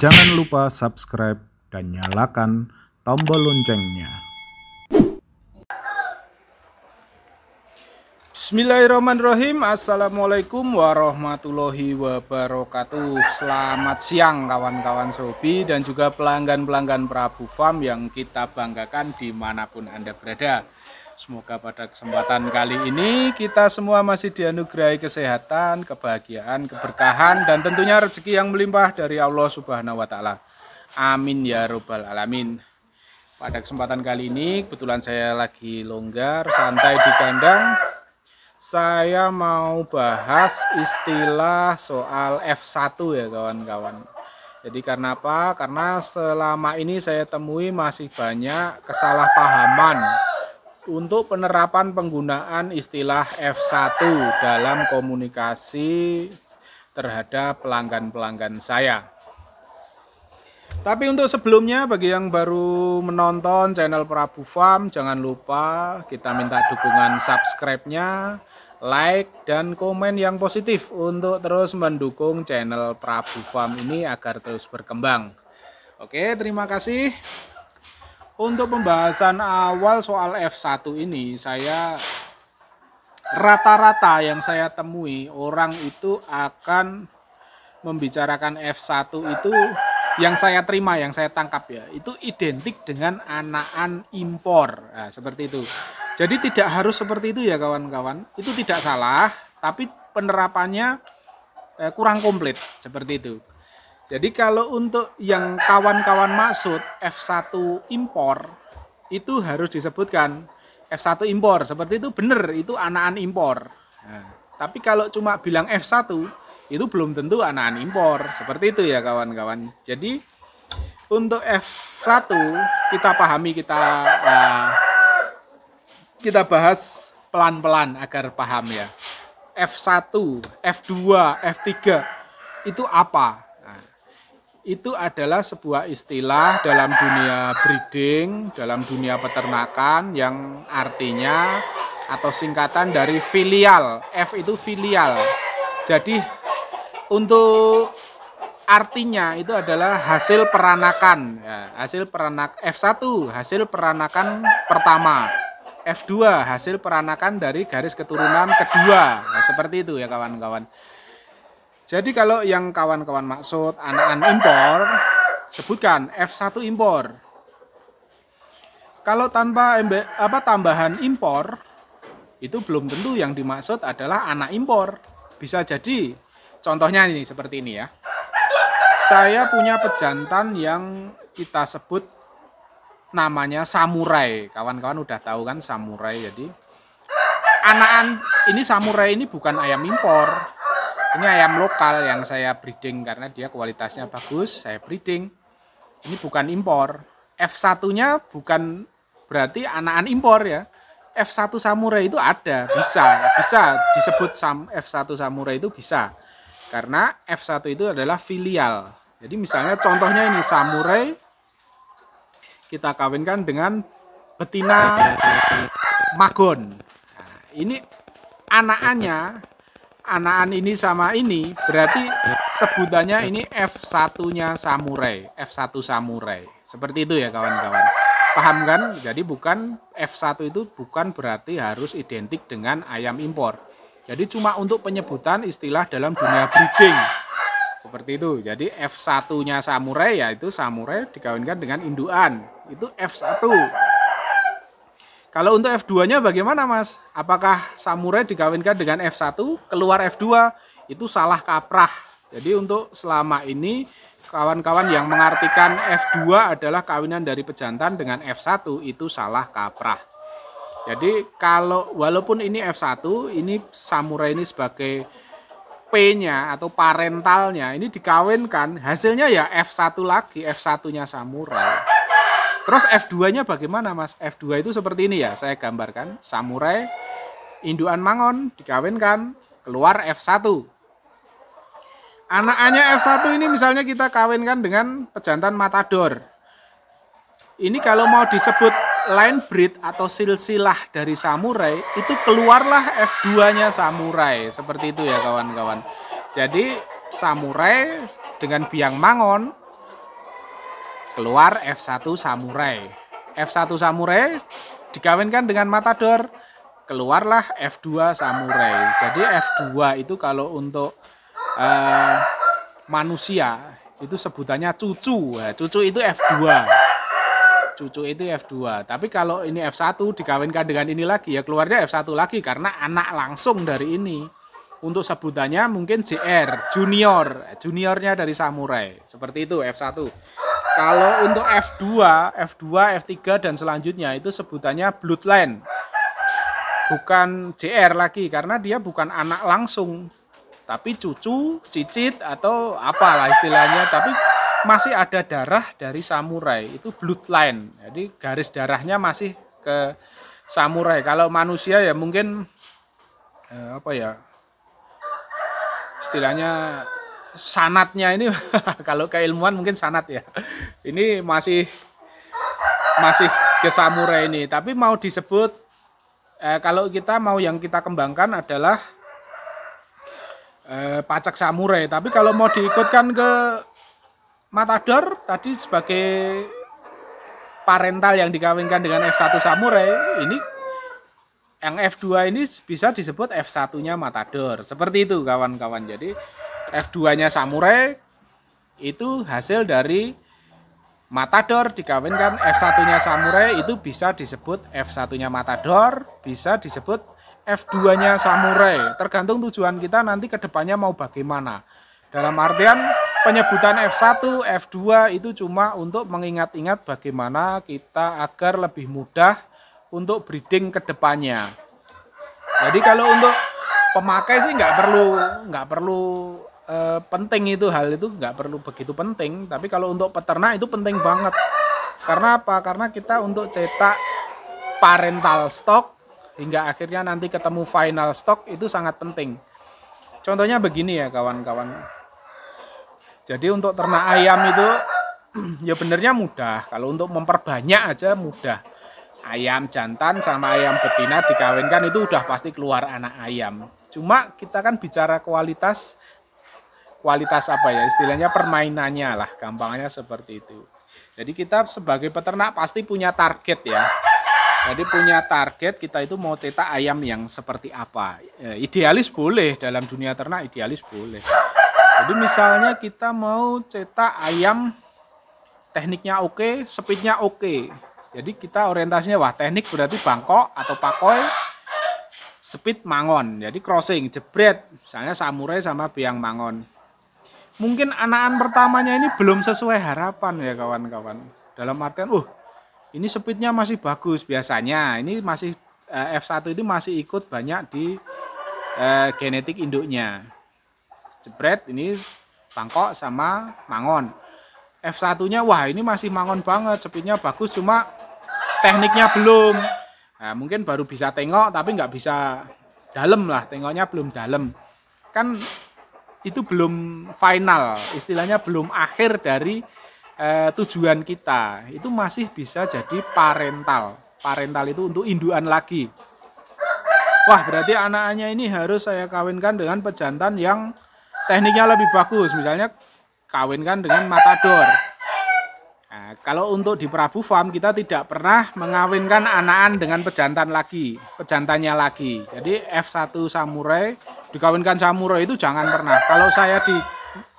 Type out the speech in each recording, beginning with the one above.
Jangan lupa subscribe dan nyalakan tombol loncengnya. Bismillahirrahmanirrahim. Assalamualaikum warahmatullahi wabarakatuh. Selamat siang kawan-kawan Sobi dan juga pelanggan-pelanggan Prabu Farm yang kita banggakan dimanapun Anda berada. Semoga pada kesempatan kali ini kita semua masih dianugerahi kesehatan, kebahagiaan, keberkahan, dan tentunya rezeki yang melimpah dari Allah Subhanahu wa Ta'ala. Amin ya Rabbal Alamin. Pada kesempatan kali ini kebetulan saya lagi longgar, santai di kandang. Saya mau bahas istilah soal F1 ya kawan-kawan. Jadi karena apa? Karena selama ini saya temui masih banyak kesalahpahaman untuk penerapan penggunaan istilah F1 dalam komunikasi terhadap pelanggan-pelanggan saya. Tapi untuk sebelumnya, bagi yang baru menonton channel Prabu Farm, jangan lupa kita minta dukungan subscribe-nya, like, dan komen yang positif untuk terus mendukung channel Prabu Farm ini agar terus berkembang. Oke, terima kasih. Untuk pembahasan awal soal F1 ini, saya rata-rata yang saya temui orang itu akan membicarakan F1 itu yang saya terima, yang saya tangkap ya, itu identik dengan anakan impor. Nah, seperti itu. Jadi tidak harus seperti itu ya kawan-kawan. Itu tidak salah, tapi penerapannya kurang komplit seperti itu. Jadi kalau untuk yang kawan-kawan maksud F1 impor, itu harus disebutkan F1 impor. Seperti itu benar, itu anakan impor. Nah, tapi kalau cuma bilang F1, itu belum tentu anakan impor. Seperti itu ya kawan-kawan. Jadi untuk F1 kita pahami, kita bahas pelan-pelan agar paham ya. F1, F2, F3 itu apa? Itu adalah sebuah istilah dalam dunia breeding, dalam dunia peternakan yang artinya atau singkatan dari filial. F itu filial. Jadi untuk artinya itu adalah hasil peranakan. Ya, hasil peranak F1 hasil peranakan pertama. F2 hasil peranakan dari garis keturunan kedua. Nah, seperti itu ya kawan-kawan. Jadi kalau yang kawan-kawan maksud anakan impor, sebutkan F1 impor. Kalau tanpa tambahan impor, itu belum tentu yang dimaksud adalah anak impor. Bisa jadi, contohnya ini seperti ini ya. Saya punya pejantan yang kita sebut namanya samurai. Kawan-kawan udah tahu kan samurai. Jadi anakan ini samurai ini bukan ayam impor. Ini ayam lokal yang saya breeding karena dia kualitasnya bagus, saya breeding. Ini bukan impor. F1-nya bukan berarti anakan impor ya. F1 samurai itu ada, bisa disebut F1 samurai itu bisa. Karena F1 itu adalah filial. Jadi misalnya contohnya ini samurai kita kawinkan dengan betina magon. Nah, ini anakan ini sama ini berarti sebutannya ini F1-nya samurai, F1 samurai. Seperti itu ya kawan-kawan. Paham kan? Jadi bukan F1 itu bukan berarti harus identik dengan ayam impor. Jadi cuma untuk penyebutan istilah dalam dunia breeding. Seperti itu. Jadi F1-nya samurai yaitu samurai dikawinkan dengan induan. Itu F1. Kalau untuk F2-nya bagaimana Mas? Apakah samurai dikawinkan dengan F1, keluar F2? Itu salah kaprah. Jadi untuk selama ini kawan-kawan yang mengartikan F2 adalah kawinan dari pejantan dengan F1 itu salah kaprah. Jadi kalau walaupun ini F1, ini samurai ini sebagai P-nya atau parentalnya ini dikawinkan, hasilnya ya F1 lagi, F1-nya samurai. Terus F2-nya bagaimana Mas? F2 itu seperti ini ya, saya gambarkan. Samurai, induan mangon, dikawinkan, keluar F1. Anakannya F1 ini misalnya kita kawinkan dengan pejantan matador. Ini kalau mau disebut line breed atau silsilah dari samurai, itu keluarlah F2-nya samurai. Seperti itu ya kawan-kawan. Jadi samurai dengan biang mangon, keluar F1 Samurai. F1 Samurai dikawinkan dengan Matador, keluarlah F2 Samurai. Jadi F2 itu kalau untuk manusia itu sebutannya cucu. Nah, cucu itu F2. Cucu itu F2. Tapi kalau ini F1 dikawinkan dengan ini lagi, ya keluarnya F1 lagi karena anak langsung dari ini. Untuk sebutannya mungkin JR, junior, juniornya dari Samurai. Seperti itu F1. Kalau untuk F2, F3 dan selanjutnya itu sebutannya bloodline. Bukan JR lagi karena dia bukan anak langsung. Tapi cucu, cicit atau apalah istilahnya, tapi masih ada darah dari Samurai, itu bloodline. Jadi garis darahnya masih ke Samurai. Kalau manusia ya mungkin istilahnya sanatnya ini kalau keilmuan mungkin sanat ya. Ini masih ke Samurai ini, tapi mau disebut kalau kita mau yang kita kembangkan adalah pacak Samurai. Tapi kalau mau diikutkan ke Matador tadi sebagai parental yang dikawinkan dengan F1 Samurai, ini yang F2 ini bisa disebut F1-nya Matador. Seperti itu kawan-kawan. Jadi F2-nya Samurai itu hasil dari Matador dikawinkan F1-nya Samurai, itu bisa disebut F1-nya Matador, bisa disebut F2-nya Samurai. Tergantung tujuan kita nanti ke depannya mau bagaimana. Dalam artian penyebutan F1, F2 itu cuma untuk mengingat-ingat bagaimana kita agar lebih mudah untuk breeding ke depannya. Jadi kalau untuk pemakai sih nggak perlu penting itu, hal itu nggak perlu begitu penting. Tapi kalau untuk peternak itu penting banget. Karena apa? Karena kita untuk cetak parental stock hingga akhirnya nanti ketemu final stock itu sangat penting. Contohnya begini ya kawan-kawan. Jadi untuk ternak ayam itu ya benernya mudah. Kalau untuk memperbanyak aja mudah. Ayam jantan sama ayam betina dikawinkan itu udah pasti keluar anak ayam. Cuma kita kan bicara kualitas apa ya, istilahnya permainannya lah, gampangnya seperti itu. Jadi kita sebagai peternak pasti punya target ya. Jadi punya target kita itu mau cetak ayam yang seperti apa. Idealis boleh, dalam dunia ternak idealis boleh. Jadi misalnya kita mau cetak ayam tekniknya oke, speednya oke. Jadi kita orientasinya teknik berarti bangkok atau pakoi, speed mangon. Jadi crossing, jebret, misalnya Samurai sama biang mangon. Mungkin anakan pertamanya ini belum sesuai harapan ya kawan-kawan. Dalam artian, ini speednya masih bagus biasanya. Ini masih F1 ini masih ikut banyak di genetik induknya. Jebret ini bangkok sama mangon. F1-nya ini masih mangon banget, speednya bagus, cuma tekniknya belum. Nah, mungkin baru bisa tengok tapi nggak bisa dalam lah, tengoknya belum dalam. Kan itu belum final, istilahnya belum akhir dari tujuan kita. Itu masih bisa jadi parental. Parental itu untuk induan lagi. Berarti anaknya ini harus saya kawinkan dengan pejantan yang tekniknya lebih bagus, misalnya kawinkan dengan Matador. Nah, kalau untuk di Prabu Farm kita tidak pernah mengawinkan anakan dengan pejantannya lagi. Jadi F1 Samurai dikawinkan Samurai itu jangan pernah. Kalau saya di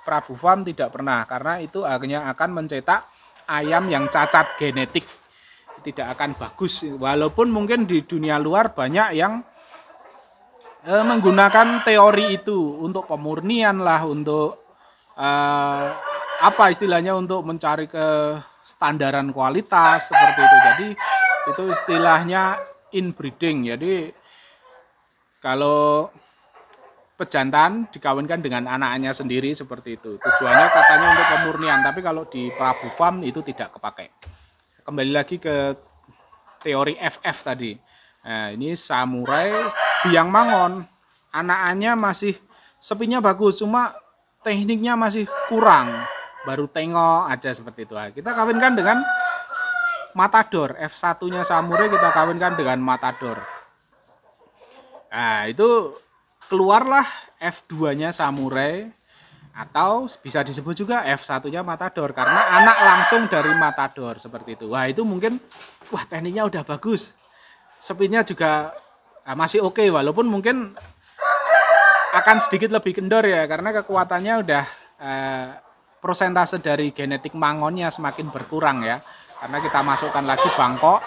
Prabu Farm tidak pernah, karena itu akhirnya akan mencetak ayam yang cacat genetik, tidak akan bagus. Walaupun mungkin di dunia luar banyak yang menggunakan teori itu untuk pemurnian lah, untuk istilahnya untuk mencari kestandaran kualitas seperti itu. Jadi itu istilahnya inbreeding. Jadi kalau pejantan dikawinkan dengan anaknya sendiri seperti itu. Tujuannya katanya untuk pemurnian, tapi kalau di Prabu Farm itu tidak kepakai. Kembali lagi ke teori FF tadi. Nah, ini Samurai biang mangon. Anakannya masih speednya bagus, cuma tekniknya masih kurang, baru tengok aja seperti itu. Kita kawinkan dengan Matador, F1-nya Samurai kita kawinkan dengan Matador. Nah, itu keluarlah F2-nya Samurai. Atau bisa disebut juga F1-nya Matador karena anak langsung dari Matador seperti itu. Wah, itu mungkin tekniknya udah bagus. Speednya juga masih oke, walaupun mungkin akan sedikit lebih kendor ya karena kekuatannya udah persentase dari genetik mangonnya semakin berkurang ya. Karena kita masukkan lagi bangkok.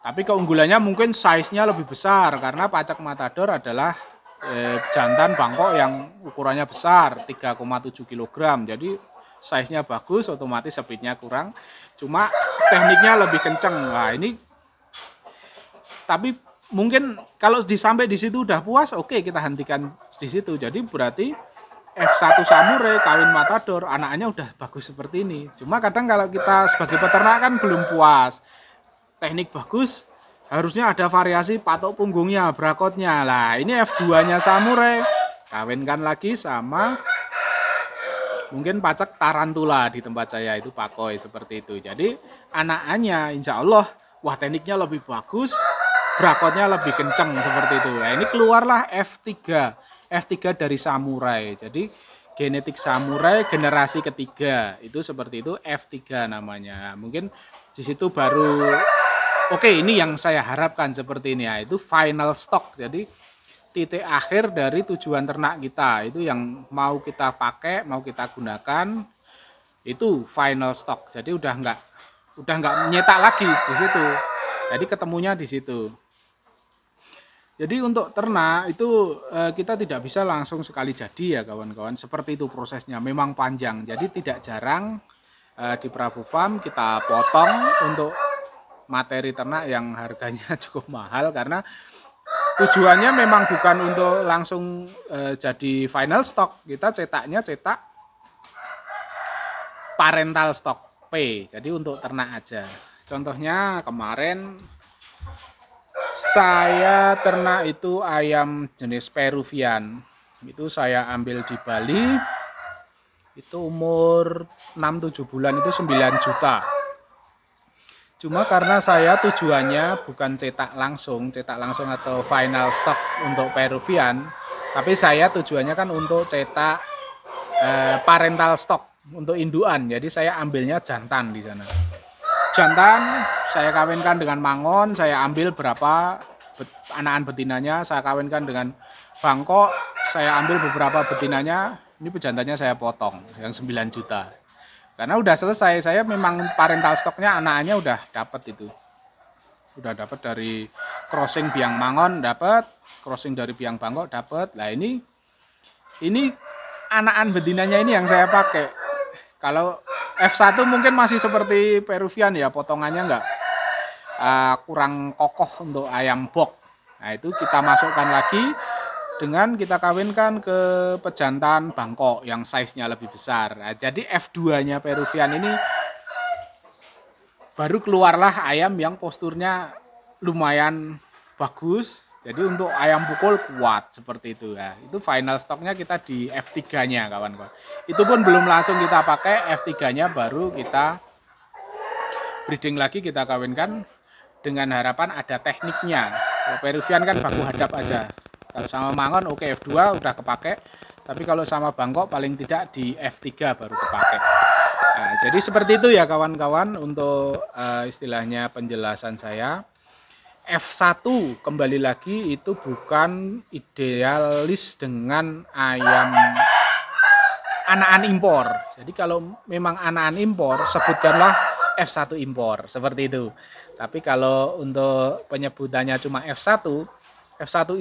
Tapi keunggulannya mungkin size-nya lebih besar karena Pacak Matador adalah jantan bangkok yang ukurannya besar 3,7 kg. Jadi size-nya bagus, otomatis speed-nya kurang. Cuma tekniknya lebih kenceng. Nah, ini tapi mungkin kalau sampai di situ udah puas, oke, kita hentikan di situ. Jadi berarti F1 Samurai kawin Matador, anaknya udah bagus seperti ini. Cuma kadang kalau kita sebagai peternak kan belum puas. Teknik bagus, harusnya ada variasi patok punggungnya, brakotnya. Lah, ini F2-nya Samurai. Kawinkan lagi sama mungkin Pacak Tarantula di tempat saya itu Pakoi seperti itu. Jadi anaknya insya Allah tekniknya lebih bagus, brakotnya lebih kenceng seperti itu. Nah, ini keluarlah F3. F3 dari Samurai. Jadi genetik Samurai generasi ketiga. Itu seperti itu F3 namanya. Mungkin di situ baru oke, ini yang saya harapkan seperti ini ya, itu final stock. Jadi titik akhir dari tujuan ternak kita itu yang mau kita pakai, mau kita gunakan itu final stock. Jadi udah nggak nyetak lagi di situ. Jadi ketemunya di situ. Jadi untuk ternak itu kita tidak bisa langsung sekali jadi ya kawan-kawan. Seperti itu prosesnya, memang panjang. Jadi tidak jarang di Prabu Farm kita potong untuk materi ternak yang harganya cukup mahal karena tujuannya memang bukan untuk langsung jadi final stock. Kita cetaknya cetak parental stock P, jadi untuk ternak aja. Contohnya kemarin saya ternak itu ayam jenis Peruvian, itu saya ambil di Bali, itu umur 6-7 bulan itu 9 juta. Cuma karena saya tujuannya bukan cetak langsung atau final stock untuk Peruvian, tapi saya tujuannya kan untuk cetak parental stock untuk induan. Jadi saya ambilnya jantan di sana. Jantan saya kawinkan dengan mangon, saya ambil berapa anakan betinanya, saya kawinkan dengan bangkok, saya ambil beberapa betinanya, ini pejantannya saya potong yang 9 juta. Karena udah selesai, saya memang parental stoknya anakannya udah dapat itu. Udah dapat dari crossing biang mangon dapat, crossing dari biang bangkok dapat. Nah ini anakan betinanya ini yang saya pakai. Kalau F1 mungkin masih seperti Peruvian ya, potongannya enggak kurang kokoh untuk ayam box. Nah itu kita masukkan lagi dengan kita kawinkan ke pejantan bangkok yang size-nya lebih besar. Nah, jadi F2-nya Peruvian ini baru keluarlah ayam yang posturnya lumayan bagus. Jadi untuk ayam pukul kuat seperti itu ya. Itu final stoknya kita di F3-nya kawan-kawan. Itu pun belum langsung kita pakai, F3-nya baru kita breeding lagi, kita kawinkan dengan harapan ada tekniknya. Kalau Peruvian kan baku hadap aja. Kalau sama mangon oke F2 udah kepake, tapi kalau sama bangkok paling tidak di F3 baru kepake. Nah, jadi seperti itu ya kawan-kawan untuk istilahnya penjelasan saya. F1 kembali lagi itu bukan idealis dengan ayam anakan impor. Jadi kalau memang anakan impor sebutkanlah F1 impor seperti itu. Tapi kalau untuk penyebutannya cuma F1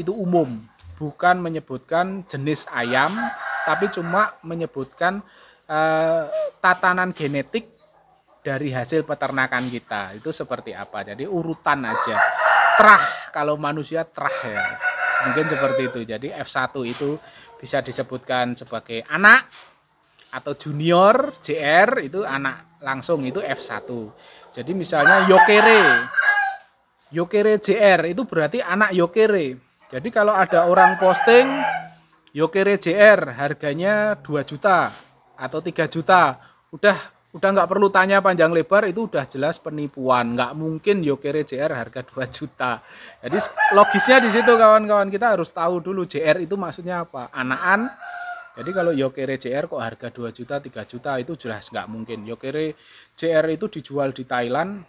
itu umum, bukan menyebutkan jenis ayam, tapi cuma menyebutkan tatanan genetik dari hasil peternakan kita. Itu seperti apa, jadi urutan aja. Terah, kalau manusia terah ya, mungkin seperti itu. Jadi F1 itu bisa disebutkan sebagai anak, atau junior, JR, itu anak langsung, itu F1. Jadi misalnya Yokere JR itu berarti anak Yokere. Jadi kalau ada orang posting Yokere JR harganya 2 juta atau 3 juta, udah nggak perlu tanya panjang lebar, itu udah jelas penipuan. Nggak mungkin Yokere JR harga 2 juta. Jadi logisnya di situ kawan-kawan, kita harus tahu dulu JR itu maksudnya apa. Anakan Jadi kalau Yokere JR kok harga 2 juta, 3 juta itu jelas nggak mungkin. Yokere JR itu dijual di Thailand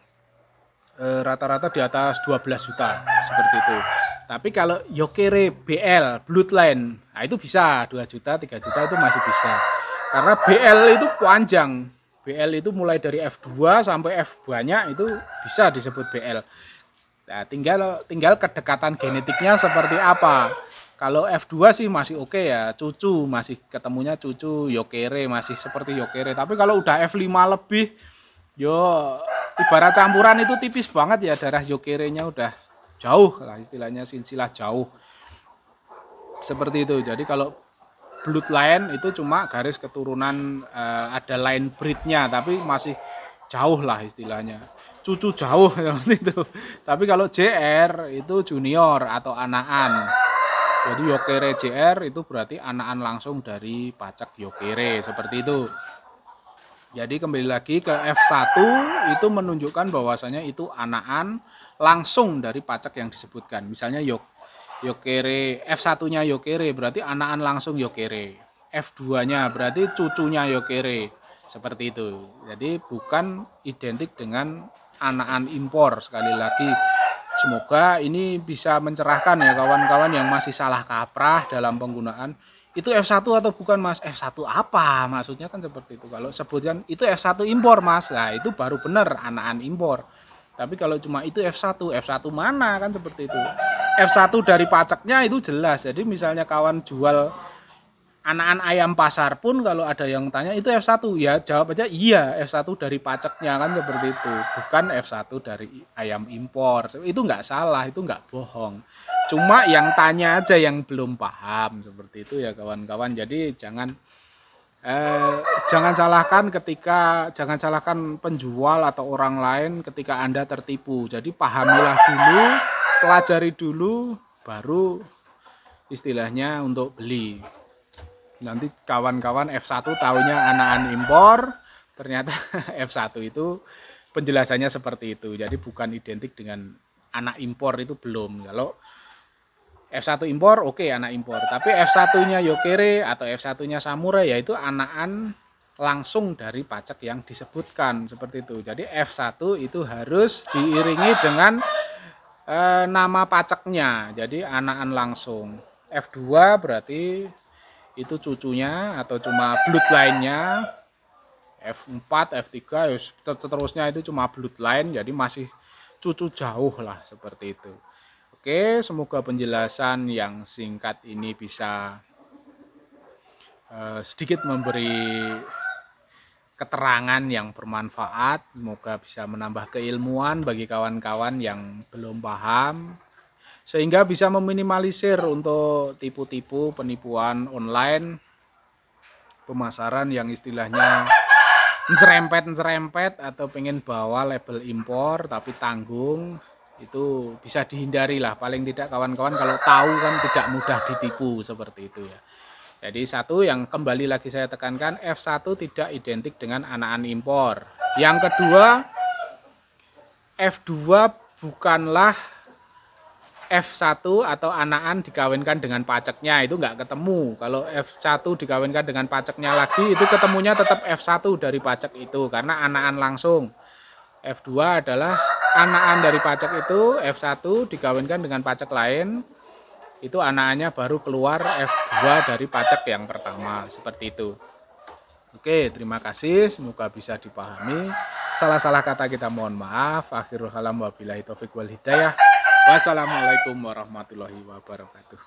rata-rata di atas 12 juta seperti itu. Tapi kalau Yokere BL Bloodline, nah itu bisa 2 juta, 3 juta itu masih bisa. Karena BL itu panjang. BL itu mulai dari F2 sampai F banyak itu bisa disebut BL. Nah, tinggal kedekatan genetiknya seperti apa. Kalau F2 sih masih oke ya, cucu masih ketemunya cucu Yokere masih seperti Yokere. Tapi kalau udah F5 lebih, yo ibarat campuran itu tipis banget ya, darah Yokerenya udah jauh lah istilahnya, silsilah jauh. Seperti itu. Jadi kalau bloodline itu cuma garis keturunan ada line breednya, tapi masih jauh lah istilahnya. Cucu jauh seperti itu. Tapi kalau JR itu junior atau anakan. Jadi Yokere JR itu berarti anakan langsung dari pacak Yokere seperti itu. Jadi kembali lagi ke F1 itu menunjukkan bahwasanya itu anakan langsung dari pacak yang disebutkan. Misalnya Yokere F1-nya Yokere berarti anakan langsung Yokere. F2-nya berarti cucunya Yokere. Seperti itu. Jadi bukan identik dengan anakan impor. Sekali lagi semoga ini bisa mencerahkan ya kawan-kawan yang masih salah kaprah dalam penggunaan. Itu F1 atau bukan mas? F1 apa? Maksudnya kan seperti itu. Kalau sebutkan itu F1 impor mas, nah itu baru benar anakan impor. Tapi kalau cuma itu F1, F1 mana kan seperti itu. F1 dari pacaknya itu jelas. Jadi misalnya kawan jual anakan ayam pasar pun kalau ada yang tanya itu F1, ya jawab aja iya F1 dari pacaknya kan seperti itu. Bukan F1 dari ayam impor. Itu nggak salah, itu nggak bohong. Cuma yang tanya aja yang belum paham seperti itu ya kawan-kawan. Jadi jangan jangan salahkan penjual atau orang lain ketika Anda tertipu. Jadi pahamilah dulu, pelajari dulu, baru istilahnya untuk beli. Nanti kawan-kawan F1 taunya anakan impor, ternyata F1 itu penjelasannya seperti itu. Jadi bukan identik dengan anak impor, itu belum. Kalau F1 impor oke, anak impor. Tapi F1-nya Yokere atau F1-nya Samurai yaitu anakan langsung dari pacak yang disebutkan seperti itu. Jadi F1 itu harus diiringi dengan nama pacaknya. Jadi anakan langsung. F2 berarti itu cucunya atau cuma bloodline-nya. F4, F3 seterusnya itu cuma bloodline, jadi masih cucu jauh lah seperti itu. Oke, semoga penjelasan yang singkat ini bisa sedikit memberi keterangan yang bermanfaat. Semoga bisa menambah keilmuan bagi kawan-kawan yang belum paham, sehingga bisa meminimalisir untuk tipu-tipu penipuan online, pemasaran yang istilahnya nyerempet atau pengen bawa label impor tapi tanggung. Itu bisa dihindari lah, paling tidak kawan-kawan kalau tahu kan tidak mudah ditipu seperti itu ya. Jadi satu yang kembali lagi saya tekankan, F1 tidak identik dengan anakan impor. Yang kedua, F2 bukanlah F1 atau anakan dikawinkan dengan pacaknya, itu nggak ketemu. Kalau F1 dikawinkan dengan pacaknya lagi, itu ketemunya tetap F1 dari pacak itu, karena anakan langsung. F2 adalah anakan dari pacak itu, F1 dikawinkan dengan pacak lain, itu anakannya baru keluar F2 dari pacak yang pertama, seperti itu. Oke, terima kasih, semoga bisa dipahami. Salah-salah kata kita mohon maaf. Akhirul kalam wabillahi taufiq wal hidayah. Wassalamualaikum warahmatullahi wabarakatuh.